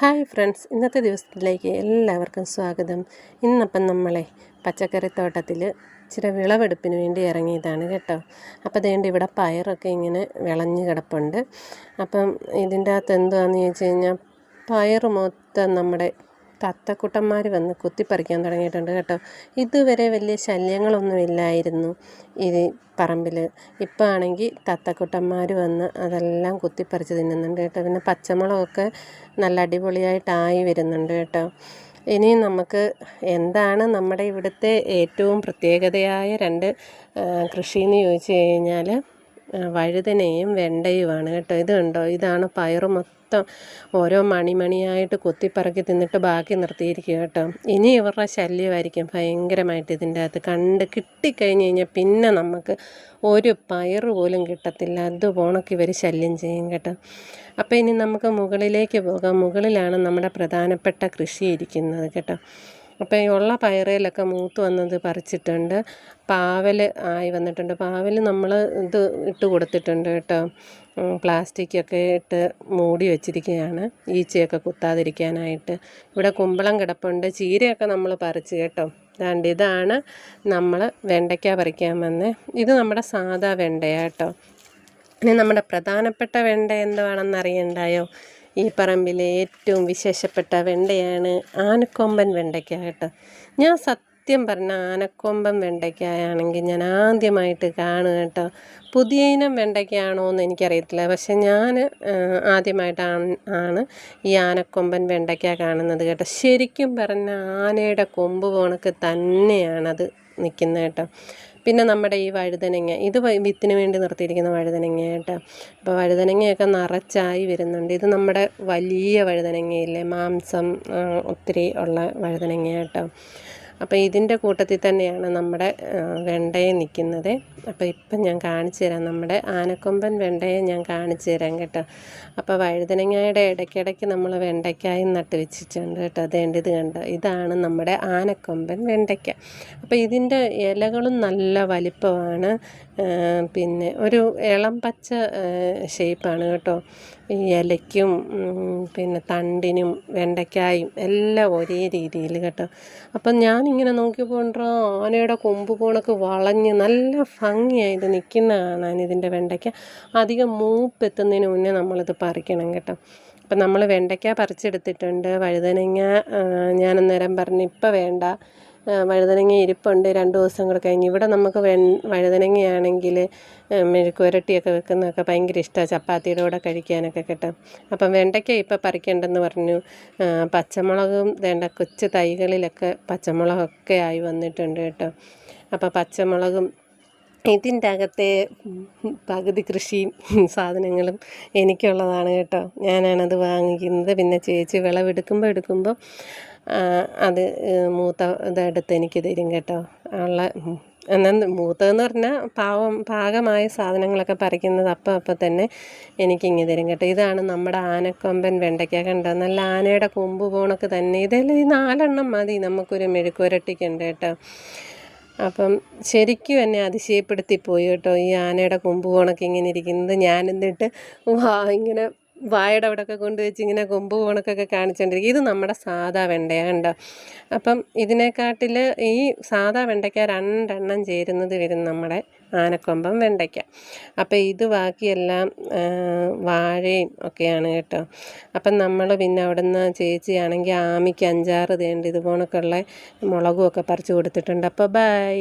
Hi friends, ഇന്നത്തെ ദിവസത്തിലേക്ക് എല്ലാവർക്കും സ്വാഗതം. ഇന്നപ്പം നമ്മളെ പച്ചക്കറിത്തോട്ടത്തിൽ ഇച്ചിരി വിളവെടുപ്പിന് വേണ്ടി ഇറങ്ങിയതാണ് കേട്ടോ. അപ്പോൾ അതേണ്ട ഇവിടെ പയറൊക്കെ ഇങ്ങനെ വിളഞ്ഞ് കിടപ്പുണ്ട്. അപ്പം ഇതിൻ്റെ അകത്ത് എന്താണെന്ന് ചോദിച്ചു കഴിഞ്ഞാൽ പയർ മൊത്തം നമ്മുടെ തത്തക്കുട്ടന്മാർ വന്ന് കുത്തിപ്പറിക്കാൻ തുടങ്ങിയിട്ടുണ്ട് കേട്ടോ. ഇതുവരെ വലിയ ശല്യങ്ങളൊന്നുമില്ലായിരുന്നു ഈ പറമ്പിൽ. ഇപ്പം ആണെങ്കിൽ തത്തക്കുട്ടന്മാർ വന്ന് അതെല്ലാം കുത്തിപ്പറിച്ച് തിന്നുന്നുണ്ട് കേട്ടോ. പിന്നെ പച്ചമുളകൊക്കെ നല്ല അടിപൊളിയായിട്ടായി വരുന്നുണ്ട് കേട്ടോ. ഇനി നമുക്ക് എന്താണ് നമ്മുടെ ഇവിടുത്തെ ഏറ്റവും പ്രത്യേകതയായ രണ്ട് കൃഷിയെന്ന് ചോദിച്ചു കഴിഞ്ഞാൽ വഴുതനയും വെണ്ടയുമാണ് കേട്ടോ. ഇത് കണ്ടോ, ഇതാണ് പയറ് മൊത്തം ഓരോ മണിമണിയായിട്ട് കൊത്തിപ്പറക്കി തിന്നിട്ട് ബാക്കി നിർത്തിയിരിക്കുക കേട്ടോ. ഇനി ഇവരുടെ ശല്യമായിരിക്കും ഭയങ്കരമായിട്ട് ഇതിൻ്റെ അകത്ത് കിട്ടിക്കഴിഞ്ഞ് കഴിഞ്ഞാൽ പിന്നെ നമുക്ക് ഒരു പയർ പോലും കിട്ടത്തില്ല. അതുപോണക്ക് ഇവർ ശല്യം ചെയ്യും കേട്ടോ. അപ്പോൾ ഇനി നമുക്ക് മുകളിലേക്ക് പോകാം. മുകളിലാണ് നമ്മുടെ പ്രധാനപ്പെട്ട കൃഷി ഇരിക്കുന്നത് കേട്ടോ. അപ്പോൾ ഈ ഉള്ള പയറയിലൊക്കെ മൂത്ത് വന്നത് പറിച്ചിട്ടുണ്ട്. പാവൽ ആയി വന്നിട്ടുണ്ട്. പാവൽ നമ്മൾ ഇത് ഇട്ട് കൊടുത്തിട്ടുണ്ട് കേട്ടോ. പ്ലാസ്റ്റിക്കൊക്കെ ഇട്ട് മൂടി വെച്ചിരിക്കുകയാണ് ഈച്ചയൊക്കെ കുത്താതിരിക്കാനായിട്ട്. ഇവിടെ കുമ്പളം കിടപ്പുണ്ട്. ചീരയൊക്കെ നമ്മൾ പറിച്ച് കേട്ടോ. ഇതാണ് നമ്മൾ വെണ്ടയ്ക്ക പറിക്കാൻ വന്നേ. ഇത് നമ്മുടെ സാധാ വെണ്ടയാട്ടോ. ഇനി നമ്മുടെ പ്രധാനപ്പെട്ട വെണ്ട എന്താണെന്ന് അറിയണ്ടായോ? ഈ പറമ്പിലെ ഏറ്റവും വിശേഷപ്പെട്ട വെണ്ടയാണ് ആനക്കൊമ്പൻ വെണ്ടയ്ക്ക കേട്ടോ. ഞാൻ സത്യം പറഞ്ഞ ആനക്കൊമ്പൻ വെണ്ടയ്ക്കായാണെങ്കിൽ ഞാൻ ആദ്യമായിട്ട് കാണുക കേട്ടോ. പുതിയ ഇനം വെണ്ടയ്ക്കാണോ എന്ന് എനിക്കറിയത്തില്ല. പക്ഷെ ഞാൻ ആദ്യമായിട്ടാണ് ഈ ആനക്കൊമ്പൻ വെണ്ടയ്ക്ക കാണുന്നത് കേട്ടോ. ശരിക്കും പറഞ്ഞ ആനയുടെ കൊമ്പ് പോണക്ക് തന്നെയാണത് നിൽക്കുന്നത് കേട്ടോ. പിന്നെ നമ്മുടെ ഈ വഴുതനങ്ങ, ഇത് വിത്തിന് വേണ്ടി നിർത്തിയിരിക്കുന്ന വഴുതനങ്ങ കേട്ടോ. അപ്പോൾ വഴുതനങ്ങയൊക്കെ നിറച്ചായി വരുന്നുണ്ട്. ഇത് നമ്മുടെ വലിയ വഴുതനങ്ങയില്ലേ, മാംസം ഒത്തിരി ഉള്ള വഴുതനങ്ങ കേട്ടോ. അപ്പോൾ ഇതിൻ്റെ കൂട്ടത്തിൽ തന്നെയാണ് നമ്മുടെ വെണ്ടയെ നിൽക്കുന്നത്. അപ്പോൾ ഇപ്പം ഞാൻ കാണിച്ചു തരാം. നമ്മുടെ ആനക്കൊമ്പൻ വെണ്ടയെ ഞാൻ കാണിച്ചു തരാം കേട്ടോ. അപ്പോൾ വഴുതനങ്ങയുടെ ഇടയ്ക്കിടയ്ക്ക് നമ്മൾ വെണ്ടയ്ക്കായും നട്ട് വെച്ചിട്ടുണ്ട് കേട്ടോ. ഇത് കണ്ടോ, ഇതാണ് നമ്മുടെ ആനക്കൊമ്പൻ വെണ്ടയ്ക്ക. അപ്പോൾ ഇതിൻ്റെ ഇലകളും നല്ല വലിപ്പമാണ്. പിന്നെ ഒരു ഇളം പച്ച ഷേപ്പാണ് കേട്ടോ. ഈ ഇലയ്ക്കും പിന്നെ തണ്ടിനും വെണ്ടയ്ക്കായും എല്ലാം ഒരേ രീതിയിൽ കേട്ടോ. അപ്പം ഞാനിങ്ങനെ നോക്കിയപ്പോൾ ആനയുടെ കൊമ്പ് പോണക്ക് വളഞ്ഞ് നല്ല ഭംഗിയായിട്ട് നിൽക്കുന്ന കാണാൻ ഇതിൻ്റെ വെണ്ടയ്ക്ക. അധികം മൂപ്പെത്തുന്നതിന് മുന്നേ നമ്മളിത് പറിക്കണം കേട്ടോ. അപ്പം നമ്മൾ വെണ്ടയ്ക്ക പറിച്ചെടുത്തിട്ടുണ്ട്. വഴുതനങ്ങ ഞാനന്നേരം പറഞ്ഞു ഇപ്പം വേണ്ട, വഴുതനങ്ങ ഇരിപ്പുണ്ട് 2 ദിവസം കൂടെ കഴിഞ്ഞ്. ഇവിടെ നമുക്ക് വഴുതനങ്ങയാണെങ്കിൽ മെഴുക്ക് പുരട്ടിയൊക്കെ വെക്കുന്നതൊക്കെ ഭയങ്കര ഇഷ്ടമാണ്, ചപ്പാത്തിയുടെ കൂടെ കഴിക്കാനൊക്കെ കേട്ടോ. അപ്പം വെണ്ടയ്ക്ക ഇപ്പം പറിക്കേണ്ടെന്ന് പറഞ്ഞു. പച്ചമുളകും വേണ്ട കൊച്ചു തൈകളിലൊക്കെ പച്ചമുളകൊക്കെ ആയി വന്നിട്ടുണ്ട് കേട്ടോ. അപ്പോൾ പച്ചമുളകും ഇതിൻ്റെ അകത്തെ പകുതി കൃഷിയും സാധനങ്ങളും എനിക്കുള്ളതാണ് കേട്ടോ. ഞാനാണത് വാങ്ങിക്കുന്നത്. പിന്നെ ചേച്ചി വിളവെടുക്കുമ്പോൾ അത് മൂത്ത ഇതെടുത്ത് എനിക്ക് തരും കേട്ടോ. എന്നാൽ മൂത്തതെന്ന് പറഞ്ഞാൽ പാകമായ സാധനങ്ങളൊക്കെ പറിക്കുന്നത് അപ്പം തന്നെ എനിക്കിങ്ങ് തരും കേട്ടോ. ഇതാണ് നമ്മുടെ ആനക്കൊമ്പൻ വെണ്ടയ്ക്ക കണ്ടോ. നല്ല ആനയുടെ കൊമ്പ് പോണക്ക് തന്നെ. ഇതെല്ലാം ഈ 4 എണ്ണം മതി നമുക്കൊരു മെഴുക്ക് പുരട്ടിക്കുണ്ട് കേട്ടോ. അപ്പം ശരിക്കും എന്നെ അതിശയപ്പെടുത്തിപ്പോയി കേട്ടോ ഈ ആനയുടെ കൊമ്പ് പോണക്ക് ഇങ്ങനെ ഇരിക്കുന്നത്. ഞാനെന്നിട്ട് ഇങ്ങനെ വായുടെ അവിടെയൊക്കെ കൊണ്ടുവച്ച് ഇങ്ങനെ കൊമ്പ് പോണക്കൊക്കെ കാണിച്ചുകൊണ്ടിരിക്കും. ഇത് നമ്മുടെ സാധാ വെണ്ടയാണ് കണ്ടോ. അപ്പം ഇതിനെക്കാട്ടിൽ ഈ സാധാ വെണ്ടയ്ക്ക 2 എണ്ണം ചേരുന്നത് വരും നമ്മുടെ ആനക്കൊമ്പൻ വെണ്ടയ്ക്ക. അപ്പം ഇത് ബാക്കിയെല്ലാം വാഴയും ഒക്കെയാണ് കേട്ടോ. അപ്പം നമ്മൾ പിന്നെ അവിടെ നിന്ന് ചേച്ചിയാണെങ്കിൽ ആമിക്ക് 5-6 ഇതുപോണക്കുള്ള മുളകും ഒക്കെ പറിച്ച് കൊടുത്തിട്ടുണ്ട്. അപ്പോൾ ബൈ.